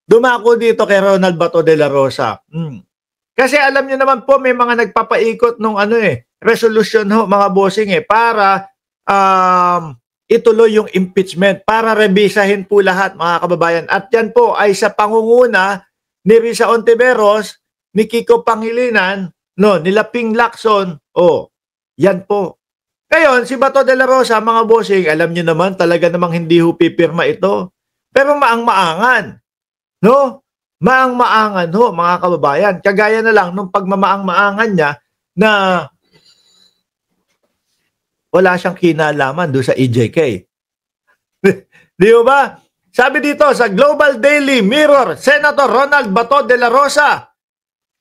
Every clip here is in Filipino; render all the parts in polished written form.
dumako dito kay Ronald Bato de la Rosa. Kasi alam niyo naman po, may mga nagpapaikot nung resolution ho, mga bossing para ituloy yung impeachment, para rebisahin po lahat, mga kababayan. At yan po ay sa pangunguna ni Risa Ontiveros, ni Kiko Pangilinan, nila Ping Lacson. Yan po. Ngayon, si Bato de la Rosa, mga bossing, alam niyo naman, talaga namang hindi ho pipirma ito. Pero maang-maangan. Maang-maangan ho, mga kababayan. Kagaya na lang nung pagmamaang-maangan niya na wala siyang kinalaman doon sa EJK. Di ba? Sabi dito sa Global Daily Mirror, Senator Ronald Bato de la Rosa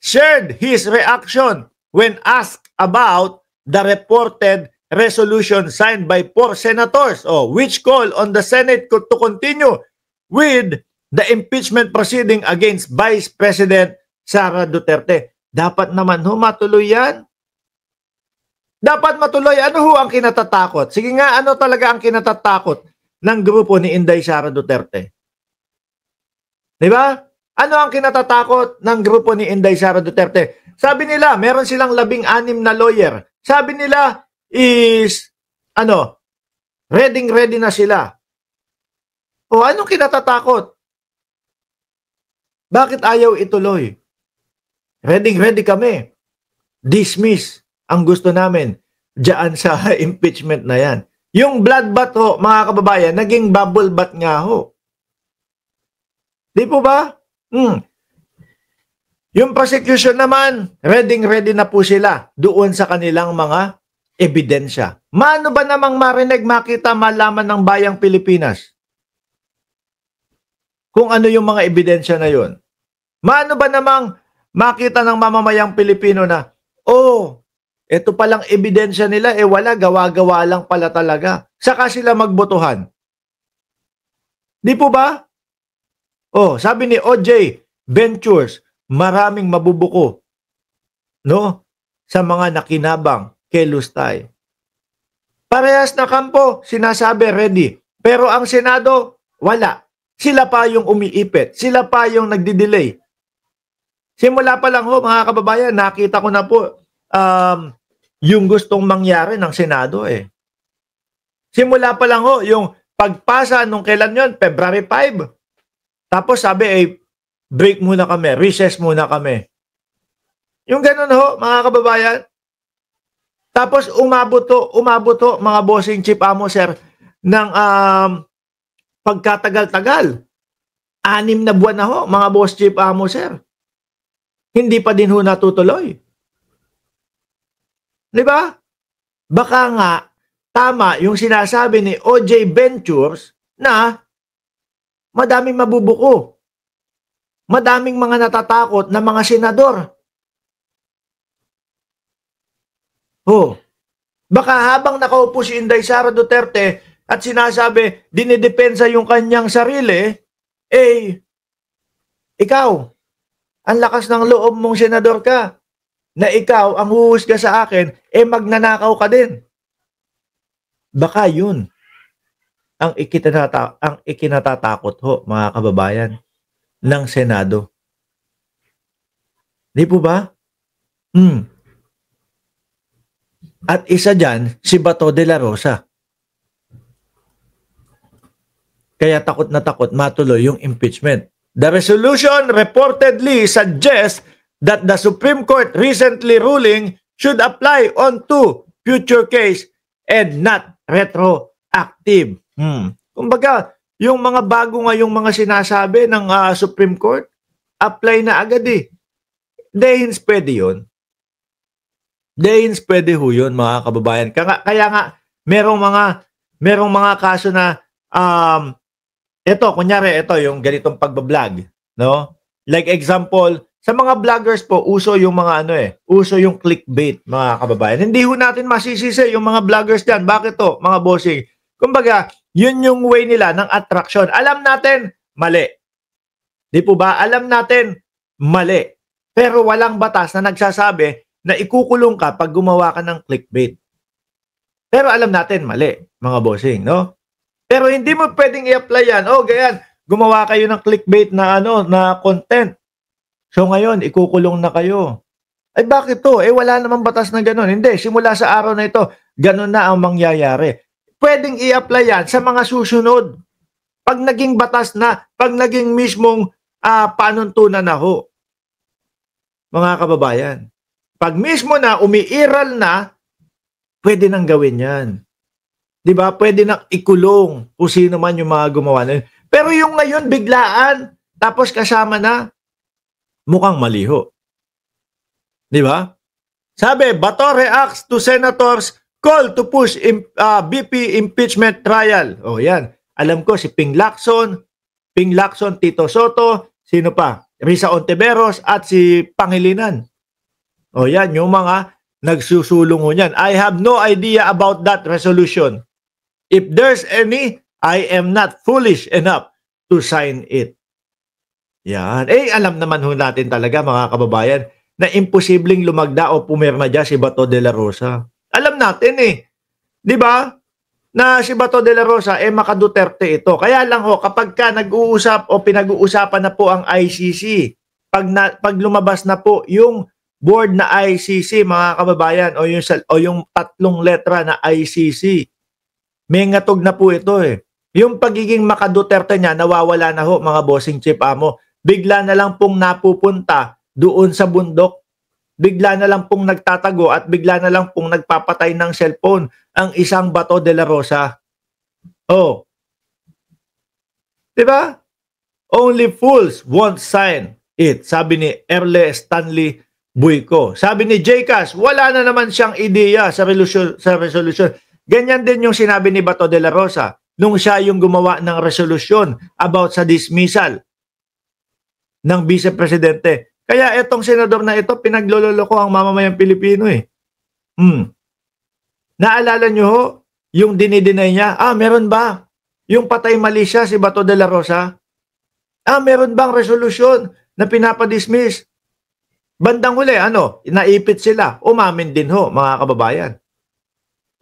shared his reaction when asked about the reported resolution signed by 4 senators, which call on the Senate to continue with the impeachment proceeding against Vice President Sara Duterte. Dapat naman matuloy yan. Dapat matuloy. Ano ho ang kinatatakot? Sige nga, ano talaga ang kinatatakot ng grupo ni Inday Sara Duterte? Di ba? Ano ang kinatatakot ng grupo ni Inday Sara Duterte? Sabi nila, meron silang 16 na lawyer. Sabi nila is, ready na sila. Anong kinatatakot? Bakit ayaw ituloy? Ready kami. Dismiss ang gusto namin diyan sa impeachment na yan. Yung bloodbath ho, mga kababayan, naging bubble bath nga ho. Di po ba? Yung prosecution naman, ready na po sila doon sa kanilang mga ebidensya. Mano ba namang marinig, makita, malaman ng bayang Pilipinas kung ano yung mga ebidensya na yun? Mano ba namang makita ng mamamayang Pilipino na, ito palang ebidensya nila, wala, gawa-gawa lang pala talaga. Saka sila magbotohan. Di po ba? Sabi ni OJ Ventures, maraming mabubuko, sa mga nakinabang kay Lustay. Parehas na kampo, sinasabi ready. Pero ang Senado, wala. Sila pa yung umiipit. Sila pa yung nagdi-delay. Simula pa lang ho, mga kababayan, nakita ko na po yung gustong mangyari ng Senado Simula pa lang ho, yung pagpasa nung kailan yon, February 5. Tapos sabi break muna kami, recess muna kami. Yung ganun ho, mga kababayan. Tapos umabot ho, mga bossing chief amo sir, ng pagkatagal-tagal. 6 na buwan na ho, mga boss chief amo sir. Hindi pa din ho natutuloy. Di ba? Baka nga, tama yung sinasabi ni OJ Ventures na madaming mabubuko. Madaming mga natatakot na mga senador. Baka habang nakaupo si Inday Sara Duterte at sinasabi, dinidepensa yung kanyang sarili, ikaw, ang lakas ng loob mong senador ka, na ikaw ang huhusga sa akin, magnanakaw ka din. Baka yun ang ikinatatakot ho, mga kababayan, ng Senado. Di po ba? At isa dyan, si Bato de la Rosa. Kaya takot na takot matuloy yung impeachment. The resolution reportedly suggests that the Supreme Court recently ruling should apply on to future case and not retroactive. Kumbaga, yung mga bago nga yung mga sinasabi ng Supreme Court, apply na agad Dahins pwede yun. Dahins pwede ho yun, mga kababayan. Kaya nga, merong mga kaso na, kunyari, yung ganitong pagbablog, Like example, sa mga vloggers po, uso yung mga uso yung clickbait, mga kababayan. Hindi ho natin masisisi yung mga vloggers dyan. Bakit to, mga bossing? Kumbaga, yun yung way nila ng attraction. Alam natin, mali. Di po ba? Alam natin, mali. Pero walang batas na nagsasabi na ikukulong ka pag gumawa ka ng clickbait. Pero alam natin, mali, mga bossing, Pero hindi mo pwedeng i-apply yan. Ganyan. Gumawa kayo ng clickbait na na content. So ngayon, ikukulong na kayo. Ay bakit to? Wala namang batas na gano'n. Hindi, simula sa araw na ito, gano'n na ang mangyayari. Pwedeng i-apply yan sa mga susunod. Pag naging batas na, pag naging mismong panuntunan na ho, mga kababayan. Pag mismo na, umiiral na, pwede nang gawin yan. Diba? Pwede nang ikulong kung sino man yung mga gumawa na yun. Pero yung ngayon, biglaan, tapos kasama na, mukhang maliho. Di ba? Sabi, Bato reacts to senators call to push BP impeachment trial. O yan. Alam ko si Ping Lacson, Tito Soto, sino pa? Risa Ontiveros at si Pangilinan. O yan, yung mga nagsusulong ho niyan. I have no idea about that resolution. If there's any, I am not foolish enough to sign it. Yan. Alam naman ho natin talaga mga kababayan na imposibleng lumagda o pumirma dyan si Bato de la Rosa. Alam natin Di ba? Na si Bato de la Rosa maka-Duterte ito. Kaya lang kapag ka nag-uusap o pinag-uusapan na po ang ICC, pag lumabas na po yung board na ICC mga kababayan o yung tatlong letra na ICC, may ngatog na po ito Yung pagiging maka-Duterte niya nawawala na ho mga bossing chief amo. Bigla na lang pong napupunta doon sa bundok, bigla na lang pong nagtatago at bigla na lang pong nagpapatay ng cellphone ang isang Bato de la Rosa. Diba? Only fools won't sign it. Sabi ni Erle Stanley Buico. Sabi ni Jcas, wala na naman siyang ideya sa resolution. Ganyan din yung sinabi ni Bato de la Rosa nung siya yung gumawa ng resolution about sa dismissal ng vice-presidente. Kaya itong senador na ito, pinagloloko ang mamamayang Pilipino Naalala nyo ho, yung dinideny niya, meron ba? Yung patay mali siya, si Bato de la Rosa? Meron bang resolusyon na pinapadismiss? Bandang huli, naipit sila. Umamin din ho, mga kababayan.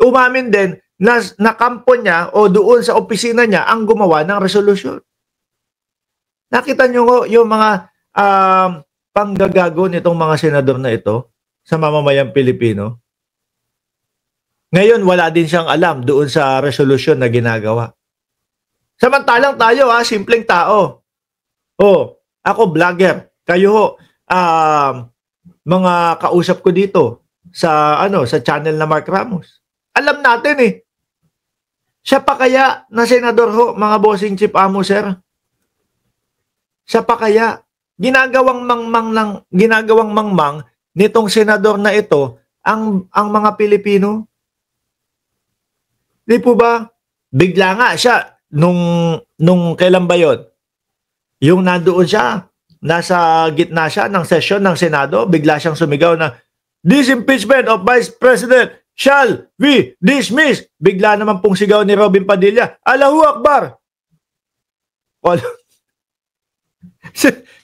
Umamin din na kampo niya o doon sa opisina niya ang gumawa ng resolusyon. Nakita nyo ho, yung mga panggagago nitong mga senador na ito sa mamamayang Pilipino. Ngayon, wala din siyang alam doon sa resolusyon na ginagawa. Samantalang tayo, simpleng tao. Ako, vlogger. Kayo, mga kausap ko dito sa channel na Mark Ramos. Alam natin Siya pa kaya na senador ho, mga bossing chief amo, sir? Siya pa kaya? Ginagawang mangmang nitong senador na ito ang mga Pilipino. Di po ba? Bigla nga siya nung kailan ba yon? Yung nandoon siya, nasa gitna siya ng session ng Senado, bigla siyang sumigaw na this impeachment of Vice President shall be dismissed. Bigla naman pong sigaw ni Robin Padilla, Allahu Akbar.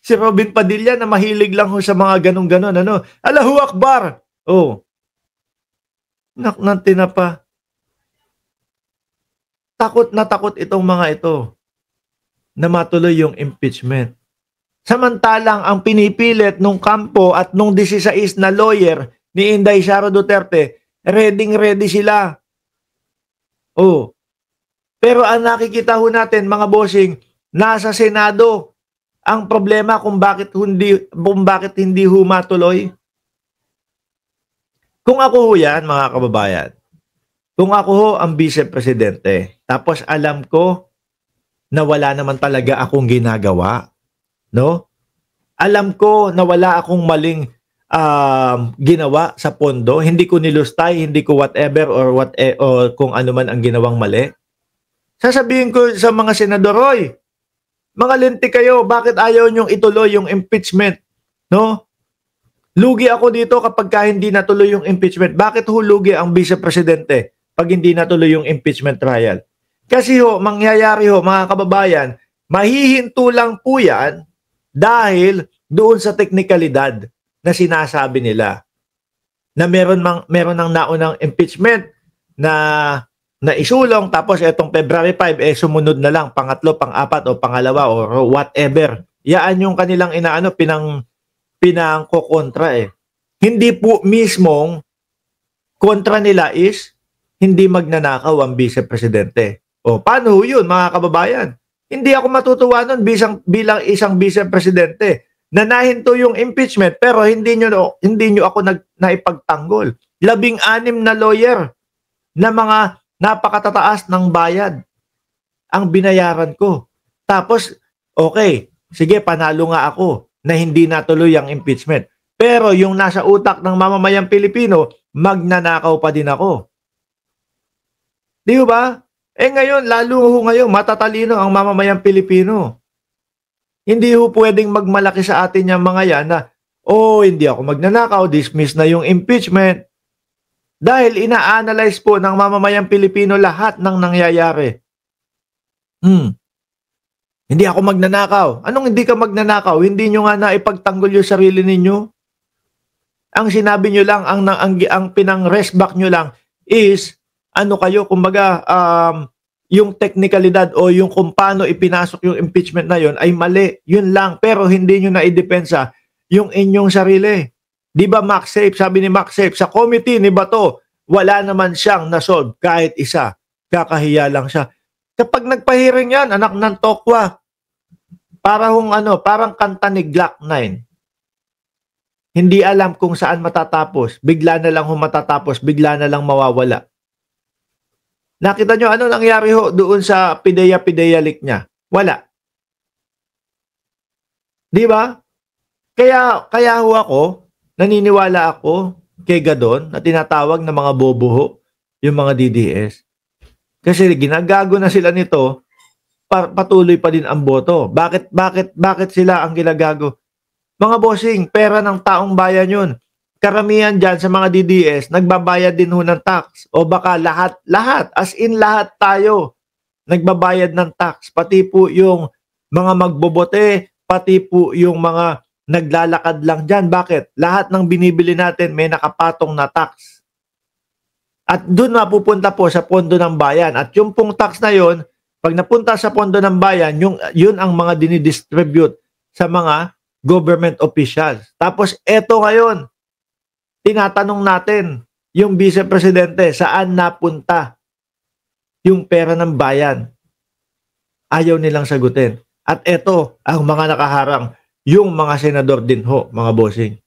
Si Robin Padilla na mahilig lang sa mga ganun-ganon. Allahu Akbar. Naknantina pa. Takot na takot itong mga ito na matuloy yung impeachment. Samantalang ang pinipilit nung kampo at nung 16 na lawyer ni Inday Sara Duterte, ready sila. Pero ang nakikita ho natin, mga bossing, nasa Senado ang problema kung bakit hindi ho matuloy. Kung ako ho yan, mga kababayan, kung ako ho ang vice-presidente, tapos alam ko na wala naman talaga akong ginagawa, no? Alam ko na wala akong maling ginawa sa pondo, hindi ko nilustay, hindi ko whatever or kung ano man ang ginawang mali. Sasabihin ko sa mga senador, mga linti kayo, bakit ayaw nyong ituloy yung impeachment? No? Lugi ako dito kapag hindi natuloy yung impeachment. Bakit lugi ang vice-presidente pag hindi natuloy yung impeachment trial? Kasi mangyayari mga kababayan, mahihinto lang po yan dahil doon sa teknikalidad na sinasabi nila na meron ng naunang impeachment na na isulong, tapos etong February 5, sumunod na lang, pangatlo, pang-apat, o pangalawa, or whatever. Yaan yung kanilang inaano, pinangkokontra eh. Hindi po mismong kontra nila is hindi magnanakaw ang Vice Presidente. O paano yun, mga kababayan? Hindi ako matutuwa nun bilang isang Vice Presidente na nahinto yung impeachment pero hindi nyo ako naipagtanggol. 16 na lawyer na mga napakatataas ng bayad ang binayaran ko. Tapos, okay, sige, panalo nga ako na hindi natuloy ang impeachment. Pero yung nasa utak ng mamamayang Pilipino, magnanakaw pa din ako. Di ba? Ngayon, lalo ngayon, matatalino ang mamamayang Pilipino. Hindi ho pwedeng magmalaki sa atin yung mga yan na, hindi ako magnanakaw, dismiss na yung impeachment. Dahil ina-analyze po ng mamamayang Pilipino lahat ng nangyayari. Hindi ako magnanakaw. Anong hindi ka magnanakaw? Hindi nyo nga naipagtanggol yung sarili ninyo? Ang sinabi nyo lang, ang pinang-rest back nyo lang is, kayo, kumbaga, yung technicalidad o yung kung paano ipinasok yung impeachment na yon ay mali. Yun lang. Pero hindi nyo na idepensa yung inyong sarili. Di ba MacSafe? Sabi ni MacSafe, sa committee ni Bato, wala naman siyang nasolve kahit isa. Kakahiya lang siya. Kapag nagpahiring yan, anak ng tokwa, parang kanta ni Glock 9. Hindi alam kung saan matatapos. Bigla na lang matatapos, bigla na lang mawawala. Nakita nyo ano nangyari ho doon sa Pidea leak niya? Wala. Di ba? Kaya ho ako, naniniwala ako kay Gadon na tinatawag na mga bobo ho, yung mga DDS. Kasi ginagago na sila nito, patuloy pa din ang boto. Bakit sila ang ginagago? Mga bossing, pera ng taong bayan yun. Karamihan dyan sa mga DDS, nagbabayad din ho ng tax. O baka lahat, as in lahat tayo, nagbabayad ng tax. Pati po yung mga magbobote, pati po yung mga naglalakad lang dyan. Bakit? Lahat ng binibili natin may nakapatong na tax. At doon mapupunta po sa pondo ng bayan. At yung pong tax na yon, pag napunta sa pondo ng bayan, yun ang mga dinidistribute sa mga government officials. Tapos eto ngayon, tinatanong natin yung Vice Presidente, saan napunta yung pera ng bayan? Ayaw nilang sagutin. At eto, ang mga nakaharang, yung mga senador din ho, mga bossing.